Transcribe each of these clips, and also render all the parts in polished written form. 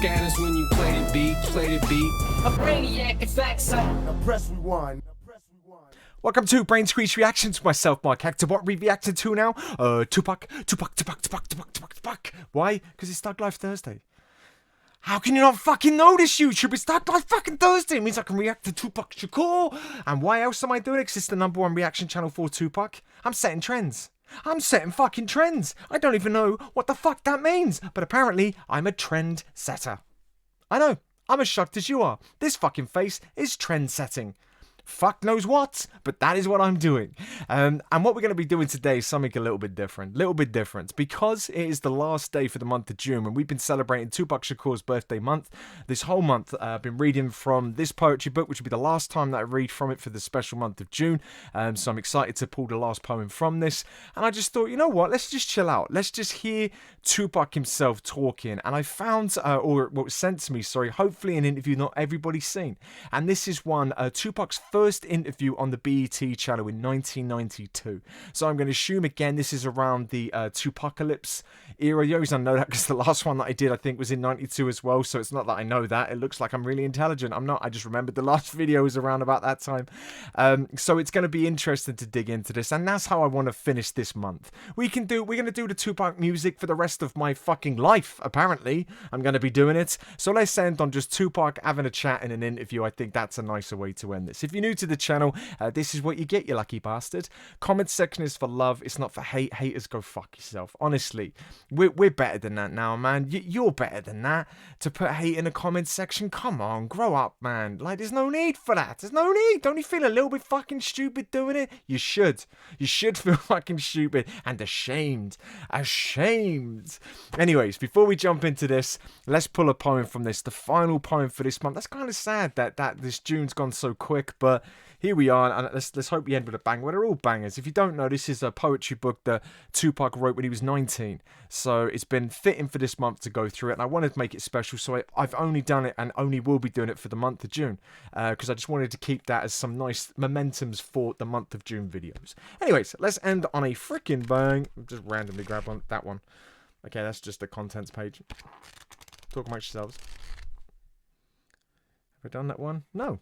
scatters when you play the beat, A brainiac effects. Now press rewind. Welcome to Brain Squeeze Reactions. Myself, Mark Hector. What are we reacting to now? Tupac. Why? Because it's Thug Life Thursday. How can you not fucking know this, YouTube? It's Thug Life fucking Thursday. It means I can react to Tupac Shakur. And why else am I doing it? Because it's the #1 reaction channel for Tupac. I'm setting trends. I'm setting fucking trends. I don't even know what the fuck that means. But apparently, I'm a trend setter. I know. I'm as shocked as you are. This fucking face is trend setting. Fuck knows what, but that is what I'm doing. And what we're going to be doing today is something a little bit different. Because it is the last day for the month of June, and we've been celebrating Tupac Shakur's birthday month. This whole month, I've been reading from this poetry book, which will be the last time that I read from it for the special month of June. So I'm excited to pull the last poem from this. And I just thought, you know what, let's just chill out. Let's just hear Tupac himself talking. And I found, or what was sent to me, sorry, hopefully an interview not everybody's seen. And this is one, Tupac's first interview on the BET channel in 1992. So I'm going to assume again this is around the Tupacalypse era. You always know that because the last one that I did I think was in 92 as well. So it's not that I know that. It looks like I'm really intelligent. I'm not. I just remembered the last video was around about that time. So it's going to be interesting to dig into this, and that's how I want to finish this month. We're going to do the Tupac music for the rest of my fucking life. Apparently, I'm going to be doing it. So let's end on just Tupac having a chat in an interview. I think that's a nicer way to end this. If you're new to the channel, this is what you get, you lucky bastard. Comment section is for love, it's not for hate. Haters, go fuck yourself. Honestly, we're better than that now, man. You're better than that. To put hate in the comment section, come on, grow up, man. Like, there's no need for that. There's no need. Don't you feel a little bit fucking stupid doing it? You should. You should feel fucking stupid and ashamed. Anyways, before we jump into this, let's pull a poem from this, the final poem for this month. That's kind of sad that this June's gone so quick, but here we are, and let's hope we end with a bang. Well, they're all bangers. If you don't know, this is a poetry book that Tupac wrote when he was 19. So it's been fitting for this month to go through it, and I wanted to make it special, so I've only done it and only will be doing it for the month of June, because I just wanted to keep that as some nice momentums for the month of June videos. Anyways, let's end on a freaking bang. Just randomly grab that one. Okay, that's just the contents page. Talk amongst yourselves. Have I done that one? No.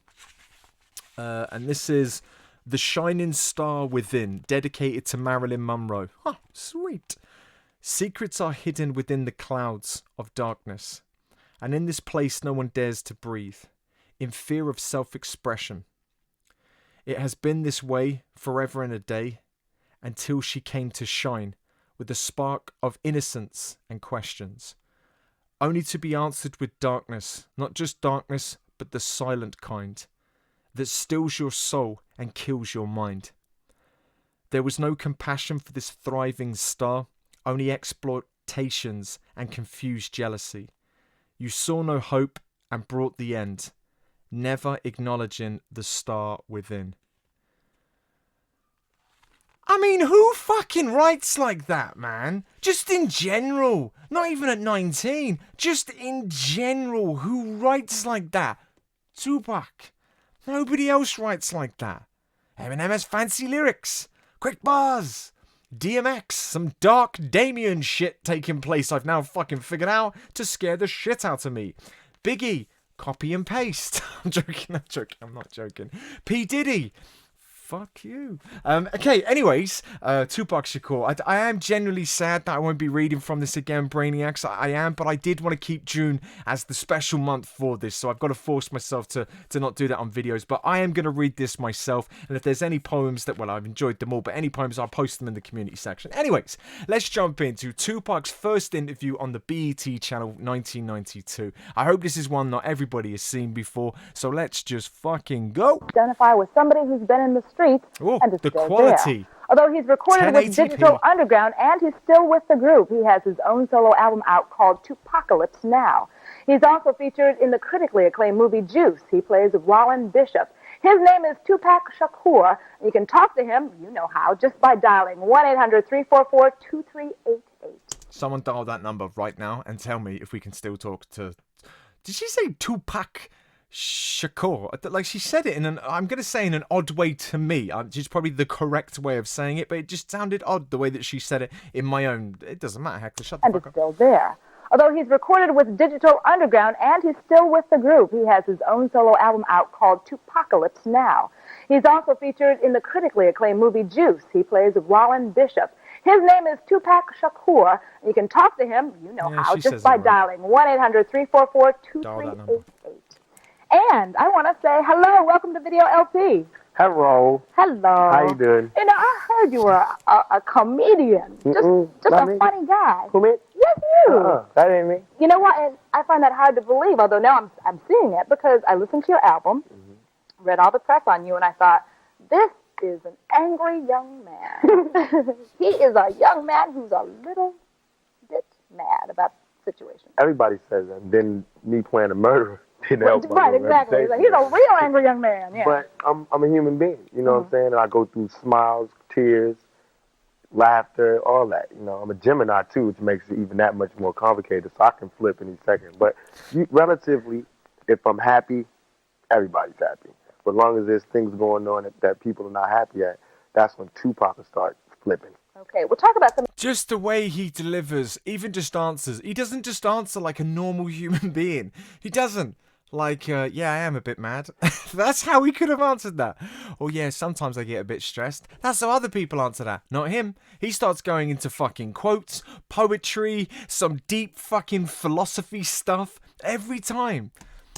And this is The Shining Star Within, dedicated to Marilyn Monroe. Oh, sweet. Secrets are hidden within the clouds of darkness, and in this place no one dares to breathe, in fear of self-expression. It has been this way forever and a day, until she came to shine with a spark of innocence and questions, only to be answered with darkness, not just darkness, but the silent kind, that stills your soul and kills your mind. There was no compassion for this thriving star, only exploitations and confused jealousy. You saw no hope and brought the end, never acknowledging the star within. I mean, who fucking writes like that, man? Just in general. Not even at 19. Just in general, who writes like that? Tupac. Nobody else writes like that. Eminem has fancy lyrics, quick bars, DMX, some dark Damien shit taking place I've now fucking figured out to scare the shit out of me. Biggie, copy and paste. I'm not joking. P. Diddy. Fuck you. Okay, anyways, Tupac Shakur. I am genuinely sad that I won't be reading from this again, Brainiacs. I am, but I did want to keep June as the special month for this, so I've got to force myself to not do that on videos, but I am going to read this myself, and if there's any poems that, well, I've enjoyed them all, but any poems, I'll post them in the community section. Anyways, let's jump into Tupac's first interview on the BET channel, 1992. I hope this is one not everybody has seen before, so let's just fucking go. Identify with somebody who's been in the streets and is the still quality. there. Although he's recorded with 1080p. Digital Underground and he's still with the group, he has his own solo album out called Tupacalypse now. He's also featured in the critically acclaimed movie Juice. He plays Rollin Bishop. His name is Tupac Shakur. And you can talk to him, you know how, just by dialing 1-800-344-2388. Someone dial that number right now and tell me if we can still talk to... Did she say Tupac Shakur? Like, she said it in an, I'm going to say in an odd way to me. Which is probably the correct way of saying it, but it just sounded odd the way that she said it in my own. It doesn't matter, Hector, shut the fuck up. And it's still there. Although he's recorded with Digital Underground and he's still with the group, he has his own solo album out called Tupacalypse Now. He's also featured in the critically acclaimed movie Juice. He plays Rollin Bishop. His name is Tupac Shakur. You can talk to him, you know how, just by dialing 1-800-344-2388. And I want to say hello, welcome to Video LP. Hello. Hello. How you doing? You know, I heard you were a comedian. Just a funny guy. Who, me? Yes, you. That ain't me. You know what? And I find that hard to believe, although now I'm seeing it because I listened to your album, read all the press on you, and I thought, this is an angry young man. He is a young man who's a little bit mad about the situation. Everybody says that. And then me playing a murderer didn't help. Right, exactly. Like, he's a real angry young man. Yeah. But I'm a human being. You know what I'm saying? And I go through smiles, tears, laughter, all that. You know, I'm a Gemini too, which makes it even that much more complicated. So I can flip any second. But relatively, if I'm happy, everybody's happy. But as long as there's things going on that people are not happy at, that's when Tupac will start flipping. Okay, we'll talk about some... Just the way he delivers, even just answers. He doesn't just answer like a normal human being. He doesn't. Like, yeah, I am a bit mad. That's how he could have answered that. Or, yeah, sometimes I get a bit stressed. That's how other people answer that. Not him. He starts going into fucking quotes, poetry, some deep fucking philosophy stuff every time.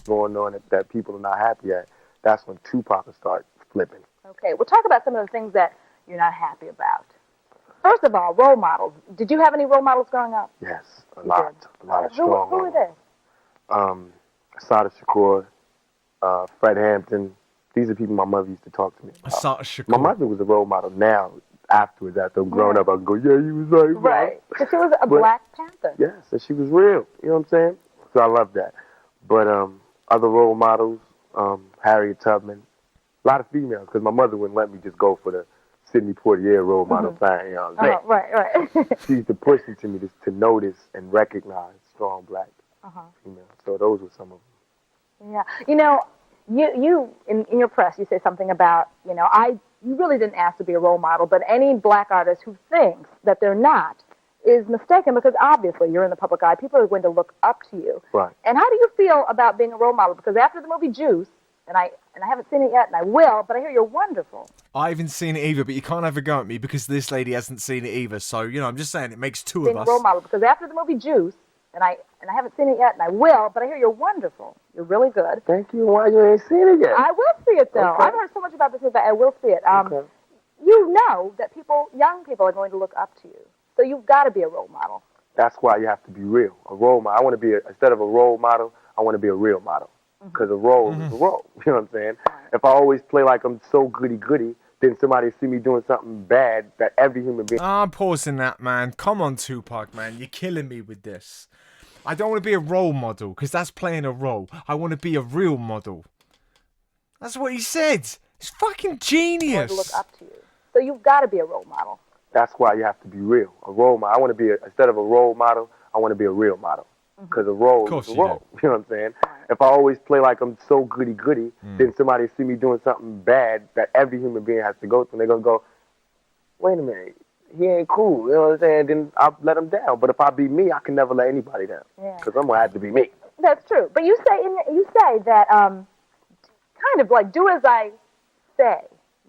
Going on that people are not happy at, that's when Tupac will start flipping. Okay, we'll talk about some of the things that you're not happy about. First of all, role models. Did you have any role models growing up? Yes, a lot of strong Who were they? Asada Shakur, Fred Hampton. These are people my mother used to talk to me about. Asada Shakur. My mother was a role model. Now, afterwards, after I'm growing up, I can go, yeah, you was right. Right. Because she was a Black Panther. Yes, and she was real. You know what I'm saying? So I love that. But other role models, Harriet Tubman, a lot of females, because my mother wouldn't let me just go for the Sidney Poitier role model thing. You know what I'm saying? Right. She used to push into me to notice and recognize strong black females. So those were some of them. Yeah. You know, you in your press, you say something about, you know, you really didn't ask to be a role model, but any black artist who thinks that they're not is mistaken because obviously you're in the public eye. People are going to look up to you. Right. And how do you feel about being a role model? Because after the movie Juice, and I haven't seen it yet, and I will, but I hear you're wonderful. I haven't seen it either, but you can't have a go at me because this lady hasn't seen it either. So, you know, I'm just saying it makes two being of us. A role model, because after the movie Juice, and I haven't seen it yet, and I will, but I hear you're wonderful. You're really good. Thank you. Why you ain't seen it yet? I will see it, though. Okay. I've heard so much about this movie, but I will see it. Okay. You know that young people are going to look up to you, so you've got to be a role model. That's why you have to be real. A role model. I want to be, instead of a role model, I want to be a real model. Because a role is a role. You know what I'm saying? If I always play like I'm so goody-goody, then somebody see me doing something bad that every human being... I'm pausing that, man. Come on, Tupac, man. You're killing me with this. I don't want to be a role model, because that's playing a role. I want to be a real model. That's what he said. It's fucking genius. To look up to you. So you've got to be a role model. That's why you have to be real. A role model. I want to be, instead of a role model, I want to be a real model. Because a role is a role. You know what I'm saying? If I always play like I'm so goody-goody, then somebody see me doing something bad that every human being has to go through, and they're going to go, wait a minute, he ain't cool. You know what I'm saying? Then I'll let him down. But if I be me, I can never let anybody down. Because I'm going to have to be me. That's true. But you say that kind of like do as I say,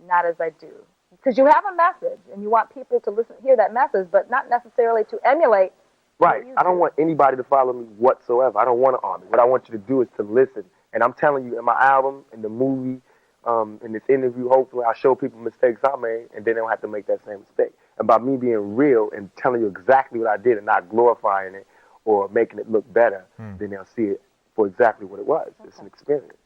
not as I do. Because you have a message, and you want people to hear that message, but not necessarily to emulate. Right. I don't want anybody to follow me whatsoever. I don't want an army. What I want you to do is to listen. And I'm telling you, in my album, in the movie, in this interview, hopefully I'll show people mistakes I made, and then they don't have to make that same mistake. And by me being real and telling you exactly what I did and not glorifying it or making it look better, then they'll see it for exactly what it was. It's an experience.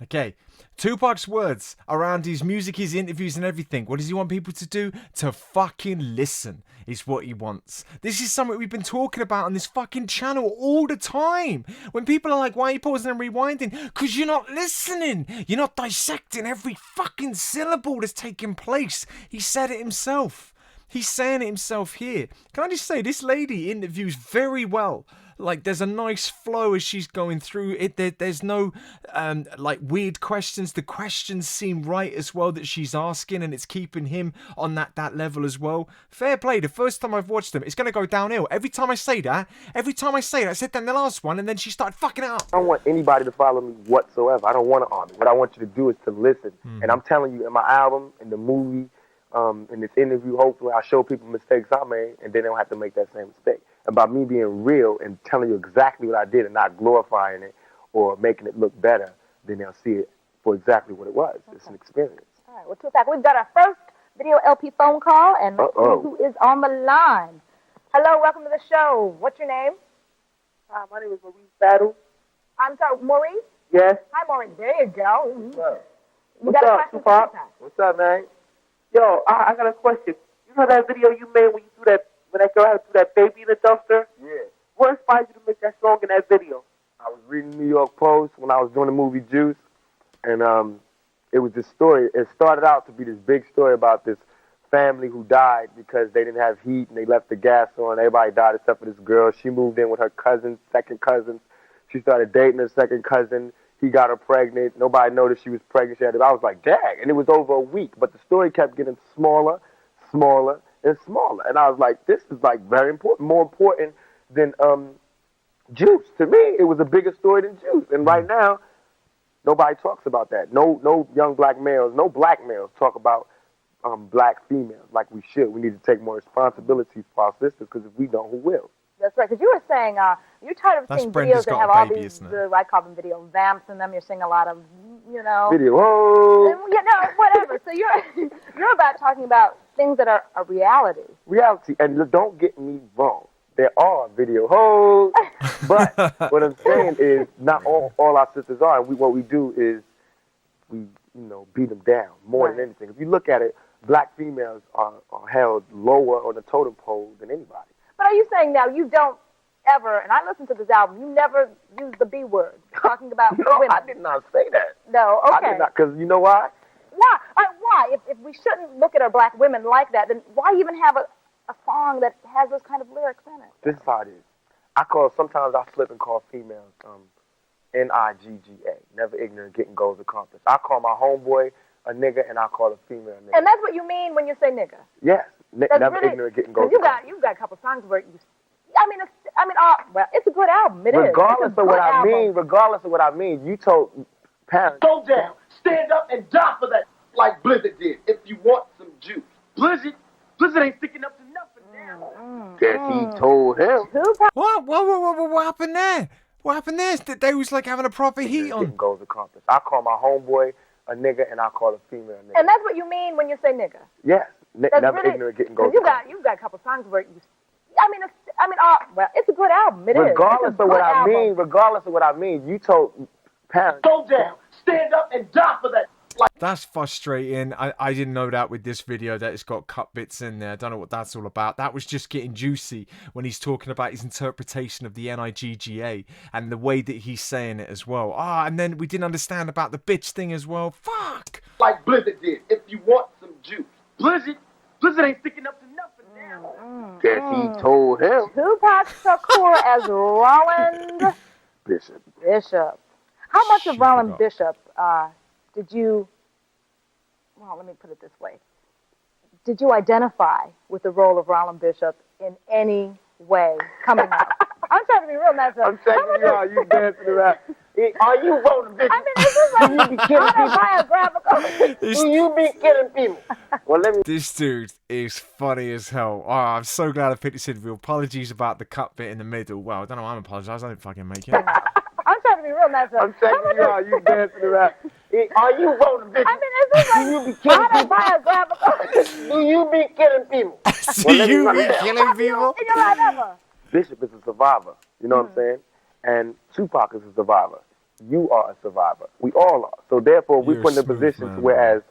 Okay, Tupac's words around his music, his interviews and everything. What does he want people to do? To fucking listen is what he wants. This is something we've been talking about on this fucking channel all the time. When people are like, why are you pausing and rewinding? Because you're not listening. You're not dissecting every fucking syllable that's taking place. He said it himself. He's saying it himself here. Can I just say, this lady interviews very well. Like, there's a nice flow as she's going through it. There's no like weird questions. The questions seem right as well that she's asking, and it's keeping him on that level as well. Fair play. The first time I've watched them, it's gonna go downhill. Every time I say that, I said that in the last one, and then she started fucking it up. I don't want anybody to follow me whatsoever. I don't want to argue. What I want you to do is to listen. And I'm telling you, in my album, in the movie, in this interview, hopefully I show people mistakes I made, and then they don't have to make that same mistake. And by me being real and telling you exactly what I did and not glorifying it or making it look better, then they'll see it for exactly what it was. Okay. It's an experience. All right. Well, Tupac, we've got our first video LP phone call, and let's see who is on the line. Hello, welcome to the show. What's your name? My name is Maurice Battle. I'm sorry, Maurice? Yes. Hi, Maurice. There you go. What's up? What's up, Tupac? What's up, man? Yo, I got a question. You know that video you made when you threw that, when that girl had threw that baby in the dumpster? Yeah. What inspired you to make that song in that video? I was reading the New York Post when I was doing the movie Juice, and it was this story. It started out to be this big story about this family who died because they didn't have heat and they left the gas on. Everybody died except for this girl. She moved in with her cousins, second cousins. She started dating her second cousin. He got her pregnant. Nobody noticed she was pregnant. I was like, dang. And it was over a week. But the story kept getting smaller, smaller, and smaller. And I was like, this is like very important, more important than Juice. To me, it was a bigger story than Juice. And right now, nobody talks about that. No young black males, no black males talk about black females like we should. We need to take more responsibility for our sisters, because if we don't, who will? That's right, because you were saying you're tired of seeing videos that have all these, I call them video vamps in them. You're seeing a lot of, you know. Video hoes. You know, whatever. So you're about talking about things that are a reality. Reality, and don't get me wrong. There are video hoes, but what I'm saying is not all our sisters are. And what we do is we, beat them down more than anything. If you look at it, black females are held lower on the totem pole than anybody. But are you saying now you don't ever, and I listened to this album, you never use the B word, talking about No, women? I did not say that. No, okay. I did not, because you know why? Why? Why? If we shouldn't look at our black women like that, then why even have a song that has those kind of lyrics in it? This is how it is. Sometimes I slip and call females N-I-G-G-A, never ignorant, getting goals accomplished. I call my homeboy a nigga, and I call a female a nigga. And that's what you mean when you say nigga? Yes, never really, ignorant, getting goals accomplished. You've got a couple songs where you, well, it's a good album. Regardless of what I mean, you told parents. Go down, stand up, and die for that, like Blizzard did, if you want some juice. Blizzard ain't sticking up to nothing now. Guess he told him. What happened there? What happened there? They was like having a proper heat on. Getting goals accomplished. I call my homeboy a nigga, and I call a female a nigga. And that's what you mean when you say nigga? Yes, never really, ignorant, getting goals accomplished. You've got a couple songs where you, well, it's a good album. Regardless of what I mean, you told parents. Go down, stand up, and die for that. That's frustrating. I didn't know that with this video that it's got cut bits in there. I don't know what that's all about. That was just getting juicy when he's talking about his interpretation of the N-I-G-G-A and the way that he's saying it as well. And then we didn't understand about the bitch thing as well. Fuck! Like Blizzard did, if you want some juice. Blizzard ain't sticking up to nothing now. Guess he told him. Tupac Shakur as Roland Bishop. How much of Roland Bishop did you, well, let me put it this way. Did you identify with the role of Roland Bishop in any way coming up? I'm trying to be real nice. I'm checking you out. You dancing around. Are you Roland Bishop? I mean, this is like autobiographical. Do you be killing people? Well, This dude is funny as hell. I'm so glad I picked this interview. Apologies about the cut bit in the middle. Well, I don't know why I'm apologizing. I didn't fucking make it. I'm trying to be real nice. I'm checking you out. You dancing around. Are you Roland Bishop? I mean, this is like autobiographical. Do you be killing people? Do you be killing people? In your life ever? Bishop is a survivor. You know what I'm saying? And Tupac is a survivor. You are a survivor. We all are. So therefore, we put in a position whereas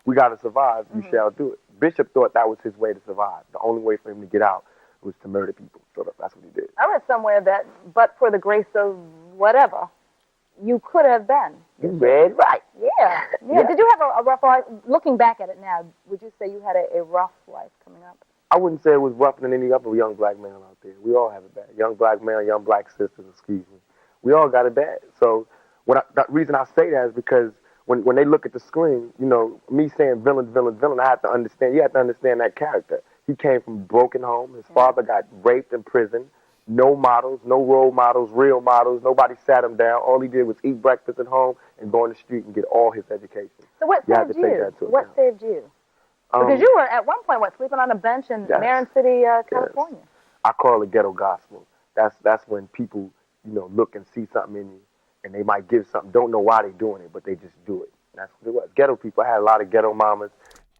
we got to survive, you shall do it. Bishop thought that was his way to survive. The only way for him to get out was to murder people. So that's what he did. I read somewhere that, but for the grace of whatever, you could have been. You read right. Yeah. Did you have a rough life? Looking back at it now, would you say you had a rough life coming up? I wouldn't say it was rougher than any other young black male out there. We all have it bad. Young black male, young black sisters, excuse me. We all got it bad. So the reason I say that is because when they look at the screen, you know, me saying villain, I have to understand, you have to understand that character. He came from a broken home. His father got raped in prison. No models, no role models, real models. Nobody sat him down. All he did was eat breakfast at home and go on the street and get all his education. So what saved you? What saved you? Because you were at one point, sleeping on a bench in Marin City, California. Yes. I call it ghetto gospel. That's when people, you know, look and see something in you, and they might give something, don't know why they're doing it, but they just do it. That's what it was. Ghetto people. I had a lot of ghetto mamas.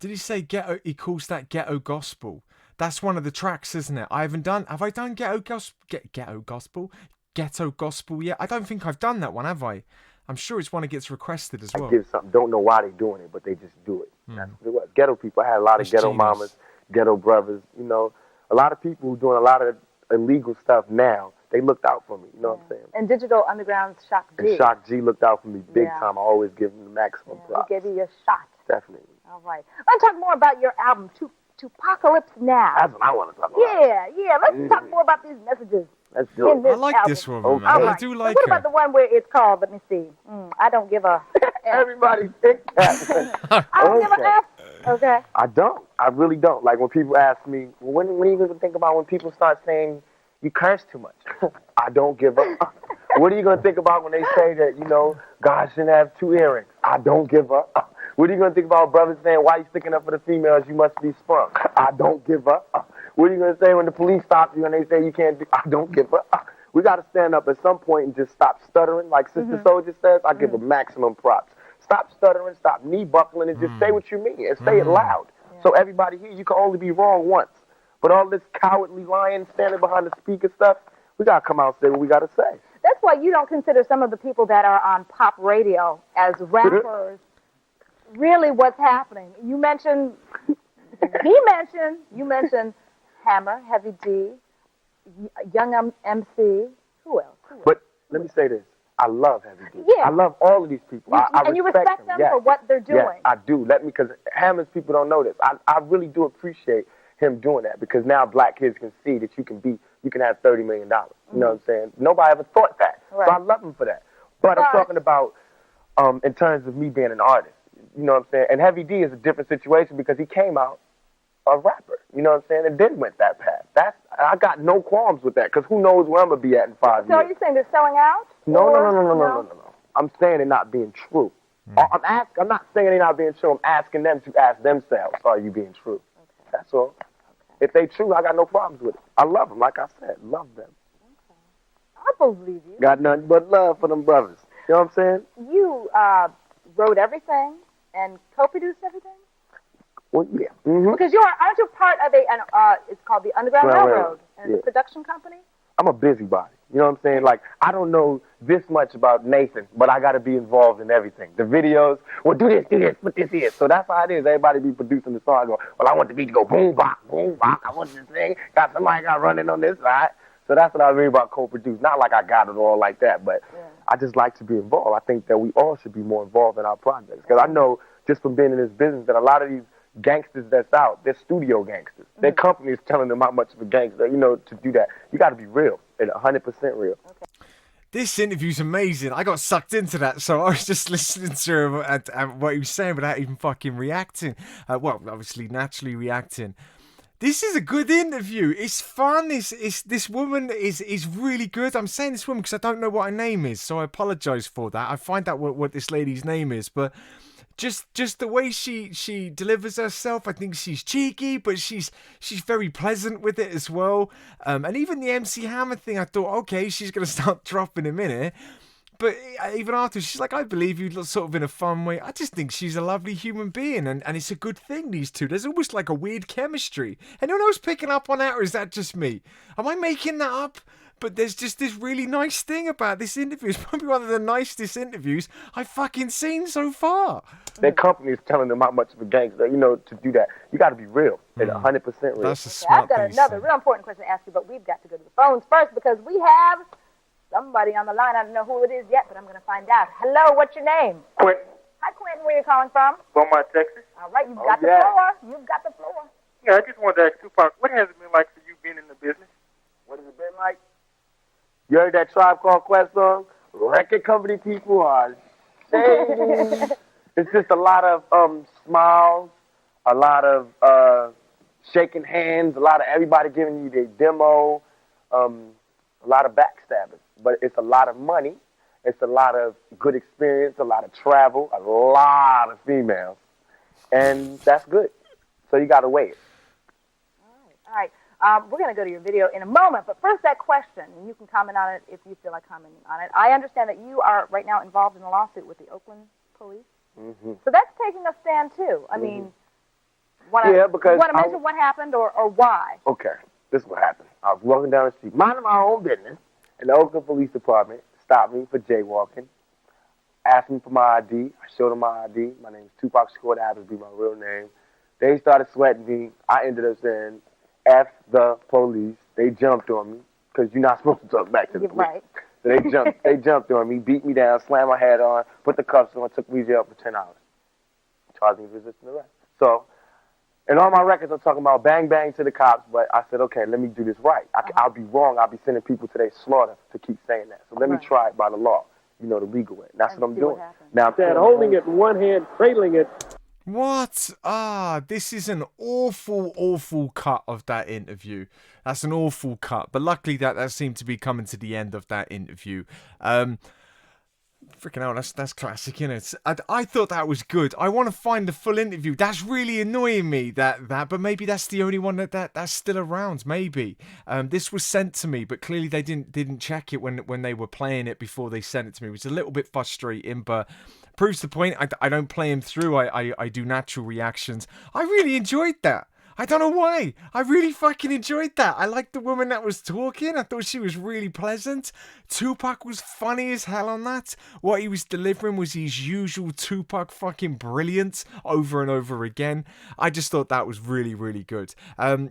Did he say ghetto? He calls that ghetto gospel. That's one of the tracks, isn't it? Have I done ghetto gospel? Ghetto gospel yet? I don't think I've done that one, have I? I'm sure it's one that gets requested as well. Give something, don't know why they're doing it, but they just do it. That's what it was. Ghetto people. I had a lot of ghetto mamas, ghetto brothers. You know, a lot of people who doing a lot of illegal stuff now. They looked out for me. You know what I'm saying? And Digital Underground's Shock G. And Shock G looked out for me big time. I always give him the maximum props. He gave you your shot. Definitely. All right. Let's talk more about your album, Tupacalypse Now. That's what I want to talk about. Yeah. Let's talk more about these messages. Let's do it. I like this one, man. I do like it. What about the one where it's called, let me see, I don't give a F. Everybody think that. I don't give a F. Okay. I don't. I really don't. Like when people ask me, when are you going to think about when people start saying you curse too much? I don't give up. What are you going to think about when they say that, you know, God shouldn't have 2 earrings? I don't give up. What are you going to think about brothers saying, why you sticking up for the females? You must be sprung. I don't give up. What are you going to say when the police stop you and they say you can't do? I don't give up. We got to stand up at some point and just stop stuttering. Like Sister Soldier says, I give a maximum props. Stop stuttering, stop knee buckling, and just say what you mean and say it loud. So everybody here, you can only be wrong once. But all this cowardly lying, standing behind the speaker stuff, we got to come out and say what we got to say. That's why you don't consider some of the people that are on pop radio as rappers really what's happening. You mentioned Hammer, Heavy D, Young MC. Who else? But let me say this. I love Heavy D. Yeah. I love all of these people. And you respect them for what they're doing. Yes, I do. Because Hammer's people don't know this. I really do appreciate him doing that because now black kids can see that you can have $30 million. You know what I'm saying? Nobody ever thought that. Right. So I love him for that. But I'm talking about in terms of me being an artist. You know what I'm saying? And Heavy D is a different situation because he came out a rapper. You know what I'm saying? And then went that path. I got no qualms with that because who knows where I'm going to be at in 5 years. So are you saying they're selling out? No. I'm saying they're not being true. I'm not saying they're not being true. I'm asking them to ask themselves, are you being true? Okay. That's all. Okay. If they true, I got no problems with it. I love them, like I said. Love them. Okay. I believe you. Got nothing but love for them brothers. You know what I'm saying? You wrote everything and co-produced everything? Well, yeah. Mm-hmm. Because aren't you part of it's called the Underground Railroad, and it's a production company? I'm a busybody. You know what I'm saying? Like, I don't know this much about Nathan, but I got to be involved in everything. The videos, well, do this, put this here. So that's how it is. Everybody be producing the song. I go, well, I want the beat to go boom, bop, boom, bop. I want this thing. Got somebody got running on this side. So that's what I mean about co-produce. Not like I got it all like that, but I just like to be involved. I think that we all should be more involved in our projects. Because I know just from being in this business that a lot of these gangsters that's out, they're studio gangsters. Their company is telling them how much of a gangster, you know, to do that. You got to be real, and 100% real. Okay. This interview's amazing. I got sucked into that, so I was just listening to him and what he was saying without even fucking reacting. Well, obviously, naturally reacting. This is a good interview. It's fun. This woman is really good. I'm saying this woman because I don't know what her name is, so I apologise for that. I find out what this lady's name is, but just the way she delivers herself, I think she's cheeky, but she's very pleasant with it as well. And even the MC Hammer thing, I thought, okay, she's gonna start dropping him in it. But even after, she's like, I believe you, sort of in a fun way. I just think she's a lovely human being, and it's a good thing, these two. There's almost like a weird chemistry. Anyone else picking up on that, or is that just me? Am I making that up? But there's just this really nice thing about this interview. It's probably one of the nicest interviews I've fucking seen so far. Their company is telling them how much of a gangster, you know, to do that. You got to be real, and 100% real. That's a smart thing. I've got another real important question to ask you, but we've got to go to the phones first because we have somebody on the line. I don't know who it is yet, but I'm going to find out. Hello, what's your name? Quentin. Hi, Quentin. Where are you calling from? Beaumont, Texas. All right, you've got the floor. You've got the floor. Yeah, I just wanted to ask Tupac, what has it been like for you being in the business? What has it been like? You heard that Tribe Called Quest song? Record company people are shady. It's just a lot of smiles, a lot of shaking hands, a lot of everybody giving you their demo, a lot of backstabbing. But it's a lot of money. It's a lot of good experience, a lot of travel, a lot of females. And that's good. So you got to weigh it. All right. We're going to go to your video in a moment, but first that question, and you can comment on it if you feel like commenting on it. I understand that you are right now involved in a lawsuit with the Oakland police. Mm-hmm. So that's taking a stand, too. I mean, because you want to mention what happened or why? Okay, this is what happened. I was walking down the street, minding my own business, and the Oakland Police Department stopped me for jaywalking, asked me for my ID. I showed them my ID. My name is Tupac Shakur. That happens to be my real name. They started sweating me. I ended up saying, F the police. They jumped on me because you're not supposed to talk back to the police. Right. So they jumped on me, beat me down, slammed my head on, put the cuffs on, took me to jail for 10 hours. Charged me with resisting arrest. So, in all my records, I'm talking about bang, bang to the cops, but I said, okay, let me do this right. I'll be wrong. I'll be sending people to their slaughter to keep saying that. So let me try it by the law, the legal way. And that's what I'm doing. Now, That holding it in one hand, cradling it. What? This is an awful, awful cut of that interview. That's an awful cut. But luckily that seemed to be coming to the end of that interview. Freaking hell, that's classic, innit? I thought that was good. I want to find the full interview. That's really annoying me, but maybe that's the only one that's still around, maybe. This was sent to me, but clearly they didn't check it when they were playing it before they sent it to me, which is a little bit frustrating, but proves the point. I don't play him through. I do natural reactions. I really enjoyed that. I don't know why. I really fucking enjoyed that. I liked the woman that was talking. I thought she was really pleasant. Tupac was funny as hell on that. What he was delivering was his usual Tupac fucking brilliance over and over again. I just thought that was really, really good.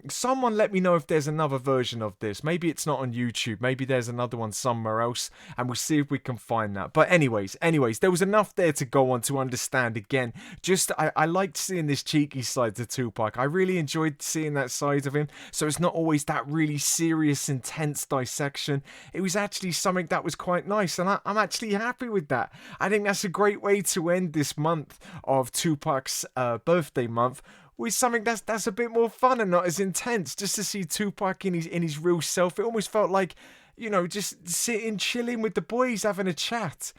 Someone let me know if there's another version of this. Maybe it's not on YouTube. Maybe there's another one somewhere else, and we'll see if we can find that. But anyways, there was enough there to go on to understand again. Just, I liked seeing this cheeky side to Tupac. I really enjoyed seeing that side of him, so it's not always that really serious, intense dissection. It was actually something that was quite nice, and I'm actually happy with that. I think that's a great way to end this month of Tupac's birthday month, with something that's a bit more fun and not as intense. Just to see Tupac in his real self, it almost felt like, just sitting, chilling with the boys, having a chat.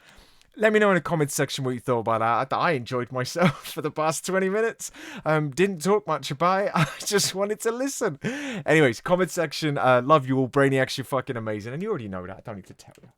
Let me know in the comments section what you thought about that. I enjoyed myself for the past 20 minutes. Didn't talk much about it. I just wanted to listen. Anyways, comment section. Love you all. Brainiacs, you're fucking amazing. And you already know that. I don't need to tell you.